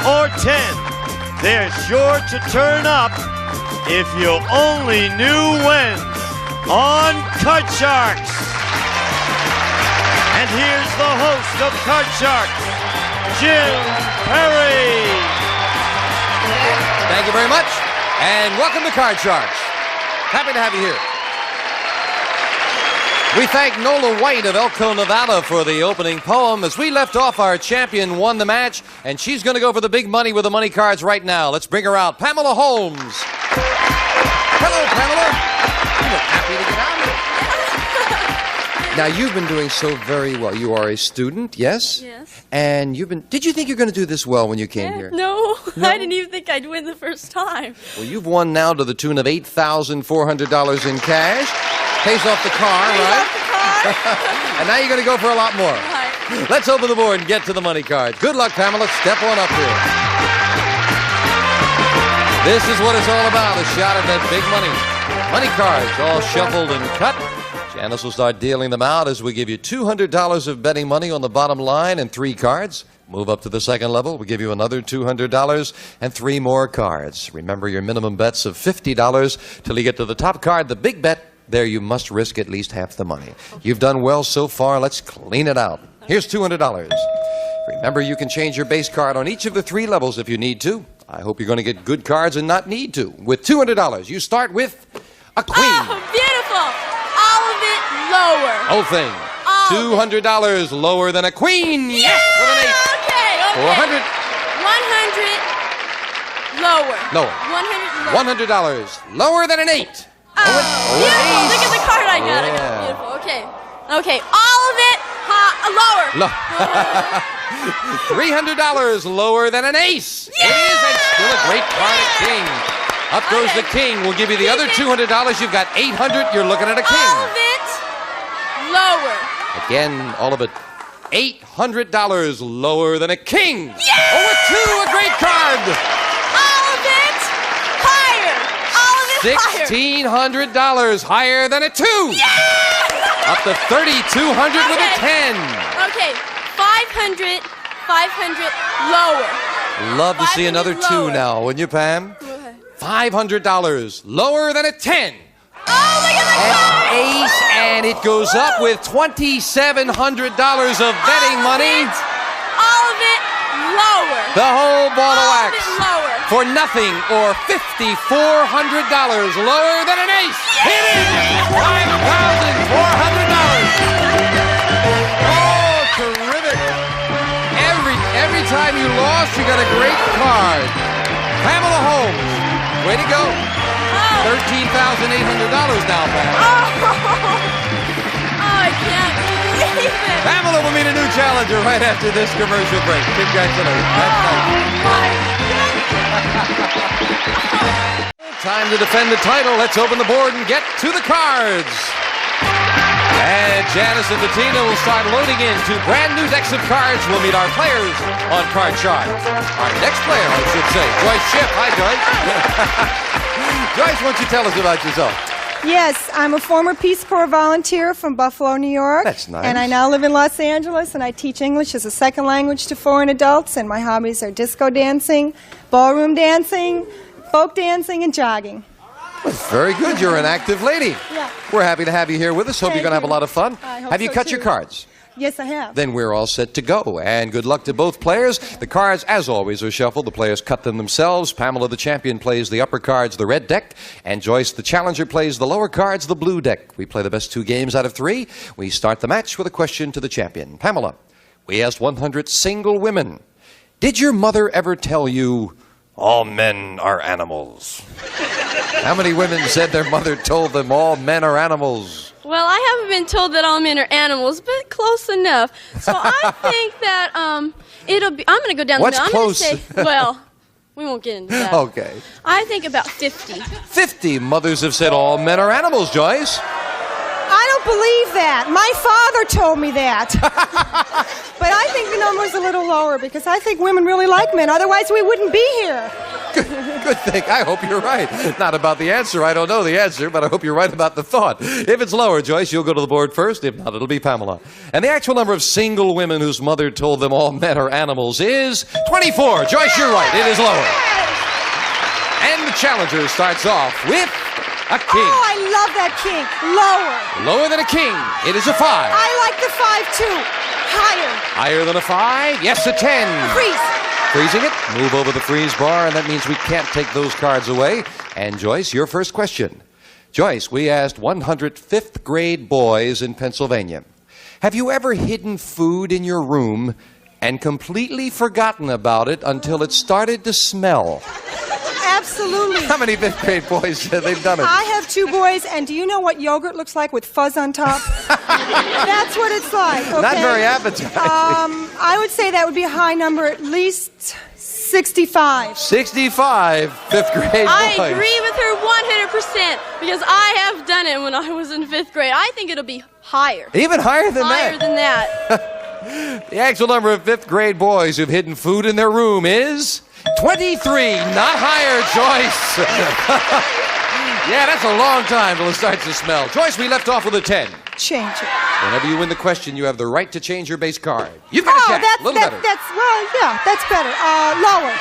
or 10. They're sure to turn up if you only knew when on Card Sharks. And here's the host of Card Sharks, Jim Perry. Thank you very much, and welcome to Card Sharks. Happy to have you here. We thank Nola White of Elko, Nevada for the opening poem. As we left off, our champion won the match, and she's going to go for the big money with the money cards right now. Let's bring her out, Pamela Holmes. Hello, Pamela. You look happy to get out here. Now, you've been doing so very well. You are a student, yes? Yes. And did you think you were going to do this well when you came here? No, I didn't even think I'd win the first time. Well, you've won now to the tune of $8,400 in cash. Pays off the car, right? And now you're going to go for a lot more. Right. Let's open the board and get to the money cards. Good luck, Pamela. Step on up here. This is what it's all about, a shot at that big money. Money cards all shuffled and cut. Janice will start dealing them out as we give you $200 of betting money on the bottom line and 3 cards. Move up to the second level. We'll give you another $200 and 3 more cards. Remember your minimum bets of $50 till you get to the top card, the big bet. There you must risk at least half the money. You've done well so far. Let's clean it out. Here's $200. Remember, you can change your base card on each of the 3 levels if you need to. I hope you're going to get good cards and not need to. With $200, you start with a queen. Oh, beautiful. All of it lower. Whole thing. $200 lower than a queen. Yeah! Yes, with an 8. Okay. 100. Lower. 100 lower. $100 lower than an 8. Beautiful. Look at the card I got. I got it. Beautiful. Okay. Okay. All of it lower. $300 lower than an ace. Yeah! It is, and still a great card, a king. Up goes the king. We'll give you the other $200. You've got $800. You're looking at a king. All of it lower. Again, all of it $800 lower than a king. Yeah! Over 2, a great card. All of it higher. All of it higher. $1,600 higher than a 2. Yeah! Up to $3,200 with a 10. Okay, 500 lower. Love to see another 2 lower. now, wouldn't you, Pam? Okay. $500 lower than a 10. Oh, look at the card! Ace, and it goes up with $2,700 of betting money. All of it lower. The whole ball of All of wax. it lower. For nothing, or $5,400 lower than an ace. Yeah! It is $5,400. Oh, terrific. Every time you lost, you got a great card. Pamela Holmes, way to go. Oh. $13,800 now, Pam. I can't believe it. Pamela will meet a new challenger right after this commercial break. Congratulations. That's nice. My goodness. Time to defend the title. Let's open the board and get to the cards. And Janice and Bettina will start loading in 2 brand new decks of cards. We'll meet our players on Card Shark. Our next player, I should say, Joyce Shipp. Hi, Joyce. Joyce, why don't you tell us about yourself? Yes, I'm a former Peace Corps volunteer from Buffalo, New York. That's nice. And I now live in Los Angeles, and I teach English as a second language to foreign adults, and my hobbies are disco dancing, ballroom dancing, folk dancing, and jogging. Very good. You're an active lady. Yeah. We're happy to have you here with us. Hope Thank you're going to have a you. lot of fun. I hope Have you so, cut your too. cards? Yes, I have. Then we're all set to go. And good luck to both players. The cards, as always, are shuffled. The players cut them themselves. Pamela, the champion, plays the upper cards, the red deck. And Joyce, the challenger, plays the lower cards, the blue deck. We play the best 2 games out of 3. We start the match with a question to the champion. Pamela, we asked 100 single women, did your mother ever tell you all men are animals? How many women said their mother told them all men are animals? Well, I haven't been told that all men are animals, but close enough. So I think that it'll be. I'm going to go down What's the middle. I'm going to close? say, well, we won't get into that. Okay. I think about 50. 50 mothers have said all men are animals, Joyce. I don't believe that. My father told me that. But I think the number's a little lower because I think women really like men. Otherwise, we wouldn't be here. Good thing. I hope you're right. Not about the answer. I don't know the answer, but I hope you're right about the thought. If it's lower, Joyce, you'll go to the board first. If not, it'll be Pamela. And the actual number of single women whose mother told them all men are animals is 24. Joyce, you're right. It is lower. And the challenger starts off with a king. Oh, I love that king. Lower. Lower than a king. It is a 5. I like the 5 too. Higher. Higher than a 5. Yes, a 10. Freeze. Freezing it. Move over the freeze bar, and that means we can't take those cards away. And Joyce, your first question. Joyce, we asked 100 fifth grade boys in Pennsylvania, have you ever hidden food in your room and completely forgotten about it until it started to smell? Absolutely. How many fifth grade boys said they've done it? I have 2 boys, and do you know what yogurt looks like with fuzz on top? That's what it's like. Okay? Not very appetizing. I would say that would be a high number, at least 65. 65 fifth grade boys. I agree with her 100% because I have done it when I was in 5th grade. I think it'll be higher. Even higher than Higher that. than that. The actual number of fifth grade boys who've hidden food in their room is 23. Not higher, Joyce. Yeah, that's a long time till it starts to smell. Joyce, we left off with a 10. Change it. Whenever you win the question, you have the right to change your base card. You've got a jack. A little better. That's better. Lower.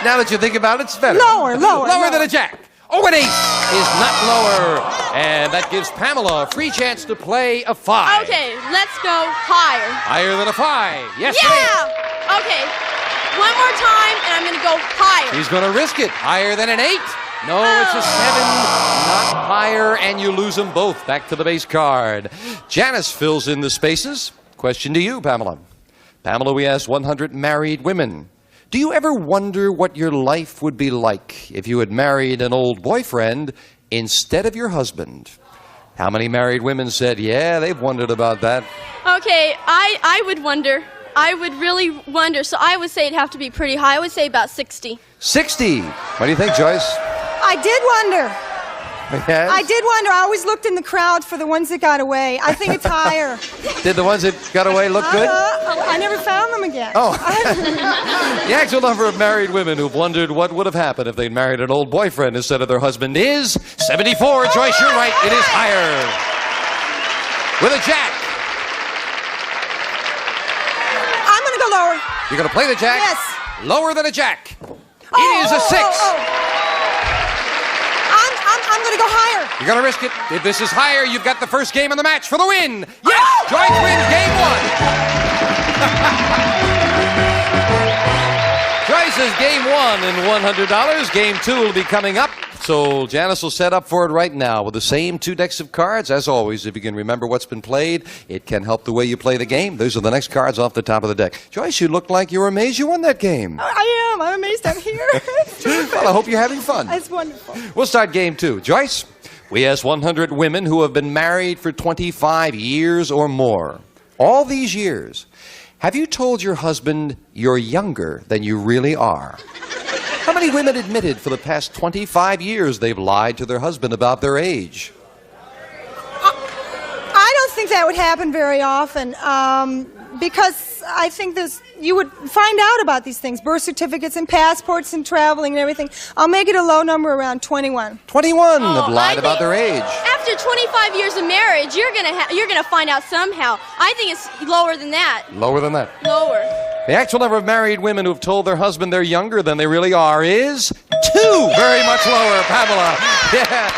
Now that you think about it, it's better. Lower. Lower than a jack. Oh, an 8 is not lower. And that gives Pamela a free chance to play a 5. Okay, let's go higher. Higher than a 5. Yes, Yeah! Okay, one more time, and I'm going to go higher. She's going to risk it. Higher than an 8. No, it's a 7. Not higher, and you lose them both. Back to the base card. Janice fills in the spaces. Question to you, Pamela. Pamela, we asked 100 married women. Do you ever wonder what your life would be like if you had married an old boyfriend instead of your husband? How many married women said, yeah, they've wondered about that? Okay, I would wonder. I would really wonder. So I would say it'd have to be pretty high. I would say about 60. 60. What do you think, Joyce? I did wonder. Yes? I did wonder. I always looked in the crowd for the ones that got away. I think it's higher. Did the ones that got away look good? I never found them again. Oh. The actual number of married women who've wondered what would have happened if they'd married an old boyfriend instead of their husband is 74. Joyce, you're right. It is higher. With a jack. I'm going to go lower. You're going to play the jack? Yes. Lower than a jack. It is a 6. I'm going to go higher. You're going to risk it. If this is higher, you've got the first game of the match for the win. Yes! Joyce wins game 1. Joyce's game 1 and $100. Game 2 will be coming up. So Janice will set up for it right now with the same 2 decks of cards. As always, if you can remember what's been played, it can help the way you play the game. Those are the next cards off the top of the deck. Joyce, you look like you were amazed you won that game. I am. I'm amazed I'm here. It's terrific. Well, I hope you're having fun. It's wonderful. We'll start game 2. Joyce, we asked 100 women who have been married for 25 years or more. All these years, have you told your husband you're younger than you really are? How many women admitted for the past 25 years they've lied to their husband about their age? I don't think that would happen very often because I think you would find out about these things, birth certificates and passports and traveling and everything. I'll make it a low number around 21. 21 have lied about their age. After 25 years of marriage, you're gonna find out somehow. I think it's lower than that. Lower than that. Lower. The actual number of married women who've told their husband they're younger than they really are is 2. Very much lower, Pamela. Yeah.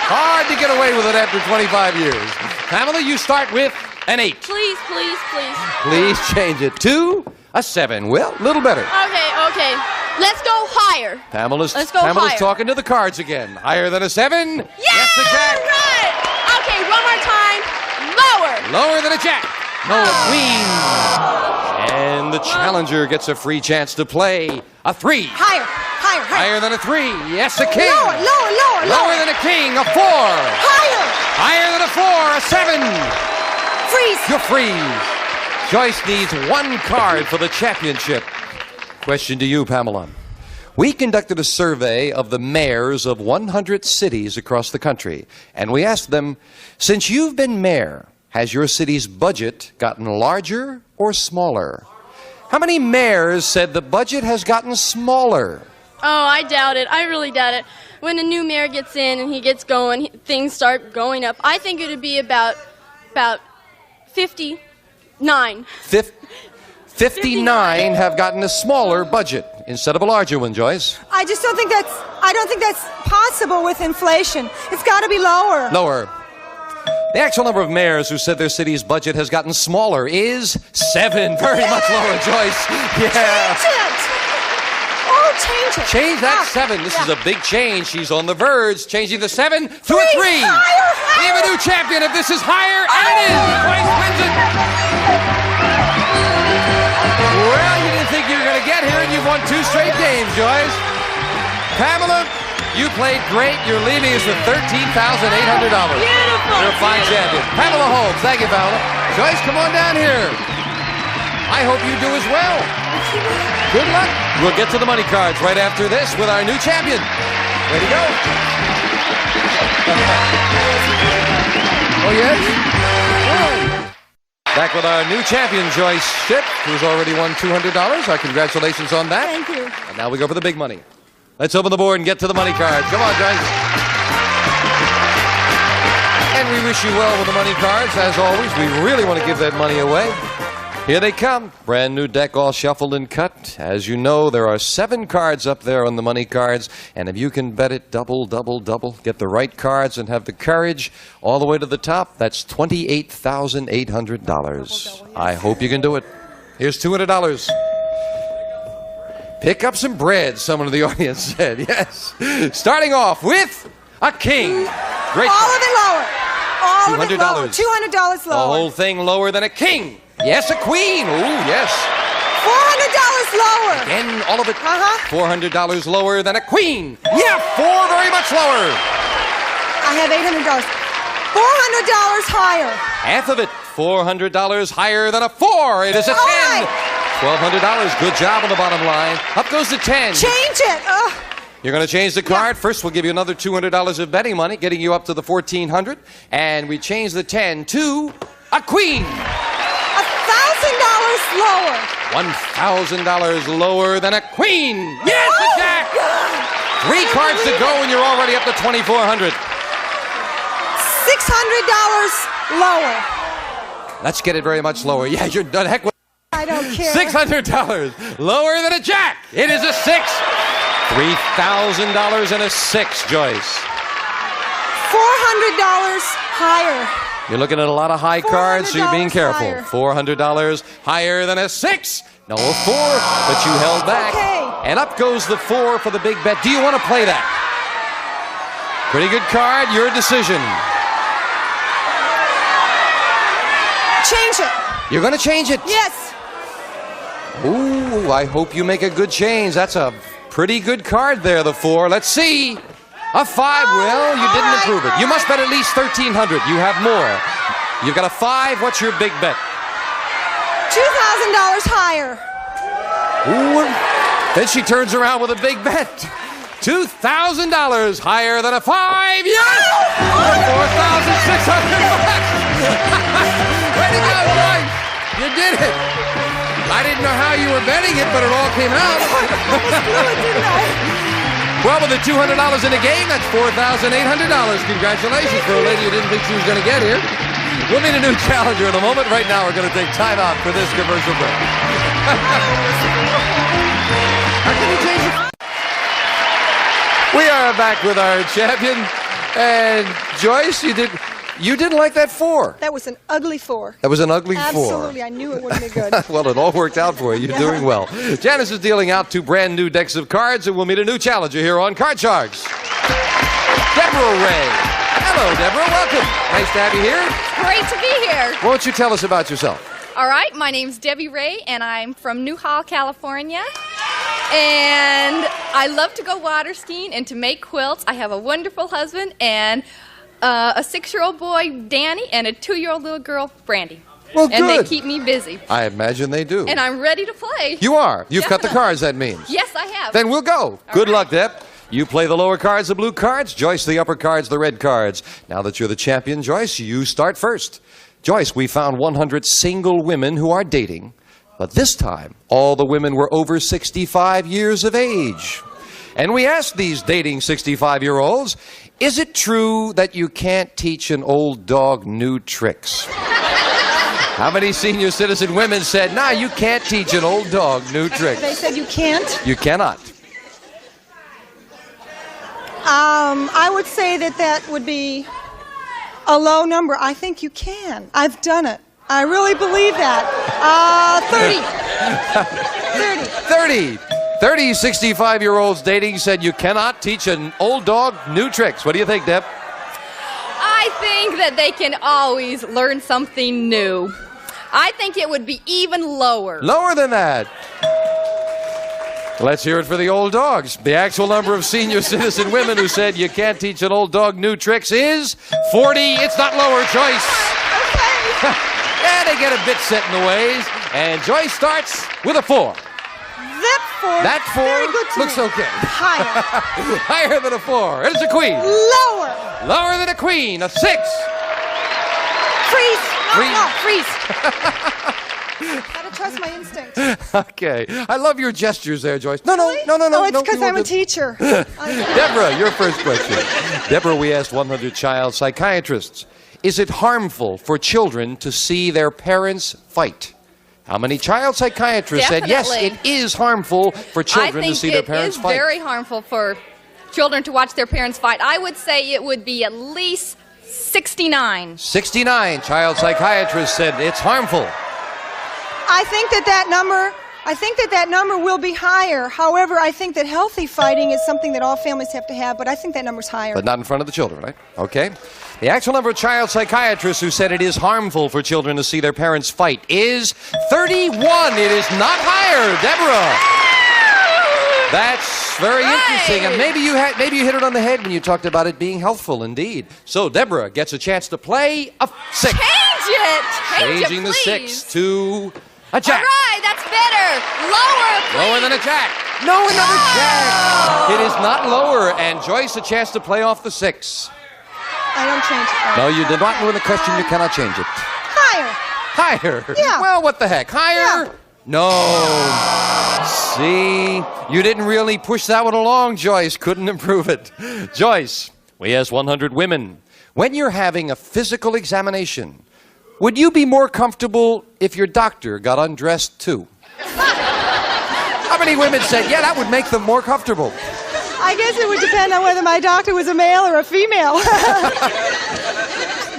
Hard to get away with it after 25 years. Pamela, you start with an 8. Please, please, please. Please change it to a 7. Well, a little better. Okay. Let's go higher. Pamela's higher. talking to the cards again. Higher than a 7? Yeah, yes, a jack. Right. Okay, one more time. Lower. Lower than a jack. No, a queen. And the challenger gets a free chance to play a 3. Higher. Higher than a 3. Yes, a king. Lower. Lower than a king, a 4. Higher. Higher than a 4, a 7. Freeze. You're freeze. Joyce needs 1 card for the championship. Question to you, Pamela. We conducted a survey of the mayors of 100 cities across the country, and we asked them, since you've been mayor, has your city's budget gotten larger or smaller? How many mayors said the budget has gotten smaller? Oh, I doubt it. I really doubt it. When a new mayor gets in and he gets going, things start going up. I think it would be about 59. 59 have gotten a smaller budget instead of a larger one, Joyce. I just don't think that's possible with inflation. It's got to be lower. Lower. The actual number of mayors who said their city's budget has gotten smaller is 7. Very much lower, Joyce. Yeah. Change it. Oh, change it. Change that Ah, 7. This is yeah. a big change. She's on the verge, changing the 7 to a 3. Higher. We have a new champion. If this is higher, and it is. Joyce wins it. Well, you didn't think you were going to get here, and you've won 2 straight games, Joyce. Pamela, you played great. You're leaving us with $13,800. Beautiful. You're a fine champion. Pamela Holmes. Thank you, Pamela. Joyce, come on down here. I hope you do as well. Good luck. We'll get to the money cards right after this with our new champion. Way to go. Oh, yes? Back with our new champion, Joyce Shipp, who's already won $200. Our congratulations on that. Thank you. And now we go for the big money. Let's open the board and get to the money cards. Come on, Joyce. And we wish you well with the money cards. As always, we really want to give that money away. Here they come. Brand new deck, all shuffled and cut. As you know, there are 7 cards up there on the money cards. And if you can bet it double, double, double, get the right cards and have the courage all the way to the top, that's $28,800. I hope you can do it. Here's $200. Pick up some bread, someone in the audience said. Yes. Starting off with a king. Great. All of it lower. All of it lower. $200. $200 The lower. whole thing lower than a king. Yes, a queen. Ooh, yes. $400 lower. Again, all of it. Uh-huh. $400 lower than a queen. Yeah, 4 very much lower. I have $800. $400 higher. Half of it. $400 higher than a 4. It is a 10. All right. $1,200. Good job on the bottom line. Up goes the 10. Change it. You're going to change the card. Yeah. First, we'll give you another $200 of betting money, getting you up to the $1,400. And we change the 10 to a queen. $1,000 lower. $1,000 lower than a queen. Yes, a jack. 3 cards to go, and you're already up to $2,400. $600 lower. Let's get it very much lower. Yeah, you're done. Heck with I don't care. $600 lower than a jack. It is a 6. $3,000 and a 6, Joyce. $400 higher. You're looking at a lot of high cards, so you're being $400 careful. higher. $400 higher than a 6. No, a 4, but you held back. Okay. And up goes the 4 for the big bet. Do you want to play that? Pretty good card. Your decision. Change it. You're going to change it. Yes. Ooh, I hope you make a good change. That's a pretty good card there, the 4. Let's see. A 5. Well, you didn't improve it. You must bet at least $1,300. You have more. You've got a 5. What's your big bet? $2,000 higher. Ooh. Then she turns around with a big bet. $2,000 higher than a 5. Yes! $4,600. Way to go, Joyce. You did it. I didn't know how you were betting it, but it all came out. Well, with the $200 in the game, that's $4,800. Congratulations for a lady who didn't think she was going to get here. We'll meet a new challenger in a moment. Right now, we're going to take time out for this commercial break. How can you change it? We are back with our champion. And Joyce, you didn't like that 4. That was an ugly 4. That was an ugly 4. Absolutely. I knew it wouldn't be good. Well, it all worked out for you. You're doing well. Janice is dealing out 2 brand new decks of cards, and we'll meet a new challenger here on Card Sharks. Deborah Ray. Hello, Deborah. Welcome. Nice to have you here. Great to be here. Why don't you tell us about yourself? All right, my name's Debbie Ray, and I'm from Newhall, California. And I love to go water skiing and to make quilts. I have a wonderful husband and a 6-year-old boy, Danny, and a 2-year-old little girl, Brandy. Well, and they good. keep me busy. I imagine they do. And I'm ready to play. You are. You've cut the Definitely. cards, that means. Yes, I have. Then we'll go. Good luck, Deb. You play the lower cards, the blue cards. Joyce, the upper cards, the red cards. Now that you're the champion, Joyce, you start first. Joyce, we found 100 single women who are dating, but this time, all the women were over 65 years of age. And we asked these dating 65-year-olds, is it true that you can't teach an old dog new tricks? How many senior citizen women said, nah, you can't teach an old dog new tricks? They said you can't? You cannot. I would say that would be a low number. I think you can. I've done it. I really believe that. 30. 30 65-year-olds dating said you cannot teach an old dog new tricks. What do you think, Deb? I think that they can always learn something new. I think it would be even lower. Lower than that. Let's hear it for the old dogs. The actual number of senior citizen women who said you can't teach an old dog new tricks is 40. It's not lower, Joyce. Okay. Yeah, they get a bit set in the ways. And Joyce starts with a 4. That 4. Very good to looks me. okay. Higher. Higher than a 4. It's a queen. Lower. Lower than a queen. A 6. Freeze. Freeze. No, freeze. Gotta trust my instinct. Okay. I love your gestures there, Joyce. No. Oh, it's because I'm a teacher. teacher. Deborah, your first question. Deborah, we asked 100 child psychiatrists, is it harmful for children to see their parents fight? How many child psychiatrists said, yes, it is harmful for children to see their parents fight? I think it is very harmful for children to watch their parents fight. I would say it would be at least 69. 69 child psychiatrists said it's harmful. I think that number will be higher. However, I think that healthy fighting is something that all families have to have, but I think that number's higher. But not in front of the children, right? Okay. The actual number of child psychiatrists who said it is harmful for children to see their parents fight is 31. It is not higher, Deborah. That's very interesting. And maybe you hit it on the head when you talked about it being healthful, indeed. So Deborah gets a chance to play a 6. Change it. Changing the 6 to a jack. All right, that's better. Lower, please. Lower than a jack. No, another jack. It is not lower. And Joyce, a chance to play off the 6. I don't change it. No, you did not win the question. You cannot change it. Higher. Higher? Yeah. Well, what the heck? Higher? Yeah. No. See? You didn't really push that one along, Joyce. Couldn't improve it. Joyce, we asked 100 women, when you're having a physical examination, would you be more comfortable if your doctor got undressed too? How many women said, yeah, that would make them more comfortable? I guess it would depend on whether my doctor was a male or a female.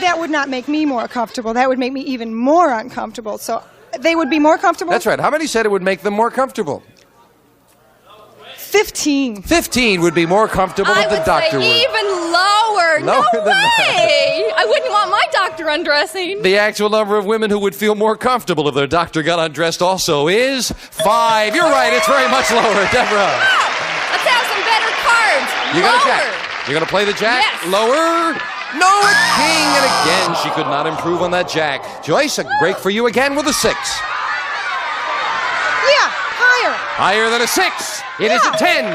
That would not make me more comfortable. That would make me even more uncomfortable. So they would be more comfortable? That's right. How many said it would make them more comfortable? 15. 15 would be more comfortable if the doctor I would were. say even lower. No Lower than way. I wouldn't want my doctor undressing. The actual number of women who would feel more comfortable if their doctor got undressed also is 5. You're right. It's very much lower, Deborah. Let's have some better cards. You got a Lower. jack. You're going to play the jack? Yes. Lower. No, a king. And again, she could not improve on that jack. Joyce, a break for you again with a 6. Yeah, higher. Higher than a 6. It is a 10.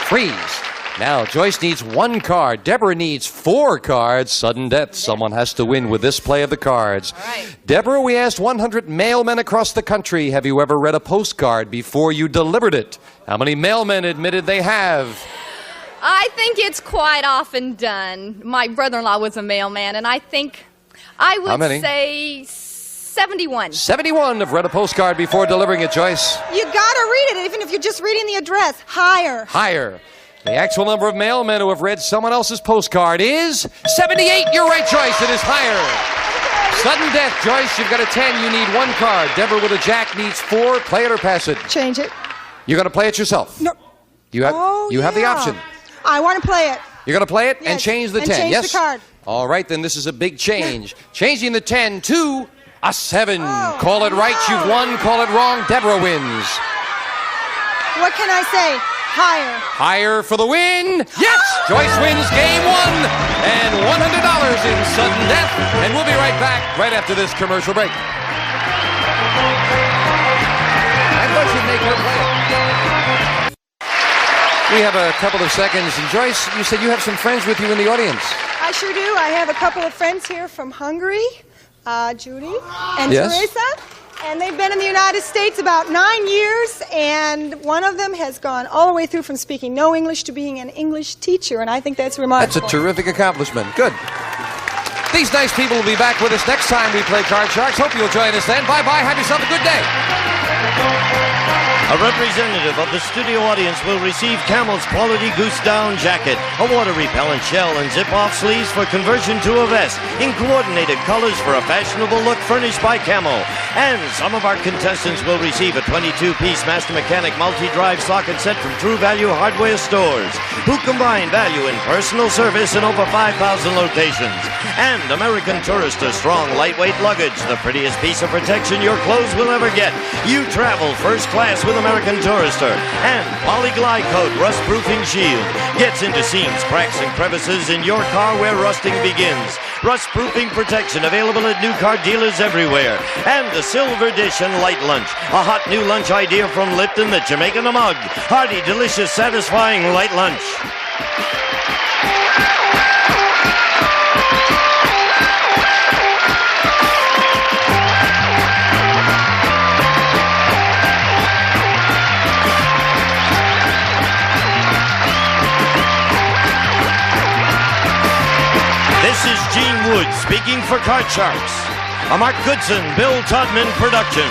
Freeze. Now, Joyce needs 1 card. Deborah needs 4 cards. Sudden death. Someone has to win with this play of the cards. All right. Deborah, we asked 100 mailmen across the country, have you ever read a postcard before you delivered it? How many mailmen admitted they have? I think it's quite often done. My brother-in-law was a mailman, and I think I How many? would say 71. 71 have read a postcard before delivering it, Joyce. You gotta read it, even if you're just reading the address. Higher. Higher. The actual number of mailmen who have read someone else's postcard is 78. You're right, Joyce. It is higher. Sudden death, Joyce. You've got a 10. You need 1 card. Deborah with a jack needs 4. Play it or pass it. Change it. You're going to play it yourself. No. You have the yeah. option. I want to play it. You're going to play it and Yes. change the And 10. change Yes. the card. All right, then this is a big change. Changing the 10 to a 7. Oh, Call it right. no. You've won. Call it wrong. Deborah wins. What can I say? Higher. Higher for the win. Yes! Joyce wins game 1 and $100 in sudden death. And we'll be right back right after this commercial break. I thought you'd make her play it. We have a couple of seconds. And Joyce, you said you have some friends with you in the audience. I sure do. I have a couple of friends here from Hungary, Judy and Yes. Teresa. And they've been in the United States about 9 years, and one of them has gone all the way through from speaking no English to being an English teacher, and I think that's remarkable. That's a terrific accomplishment. Good. These nice people will be back with us next time we play Card Sharks. Hope you'll join us then. Bye-bye. Have yourself a good day. A representative of the studio audience will receive Camel's quality goose down jacket, a water-repellent shell, and zip-off sleeves for conversion to a vest, in coordinated colors for a fashionable look furnished by Camel. And some of our contestants will receive a 22-piece Master Mechanic multi-drive socket set from True Value Hardware stores, who combine value and personal service in over 5,000 locations. And American Tourister strong lightweight luggage, the prettiest piece of protection your clothes will ever get. You travel first class with American Tourister. And Polyglide Coat rust-proofing shield gets into seams, cracks, and crevices in your car where rusting begins. Rust-proofing protection available at new car dealers everywhere. And the Silver Dish and Light Lunch, a hot new lunch idea from Lipton that you make in a mug. Hearty, delicious, satisfying light lunch. This is Gene Wood speaking for Card Sharks, a Mark Goodson-Bill Todman production.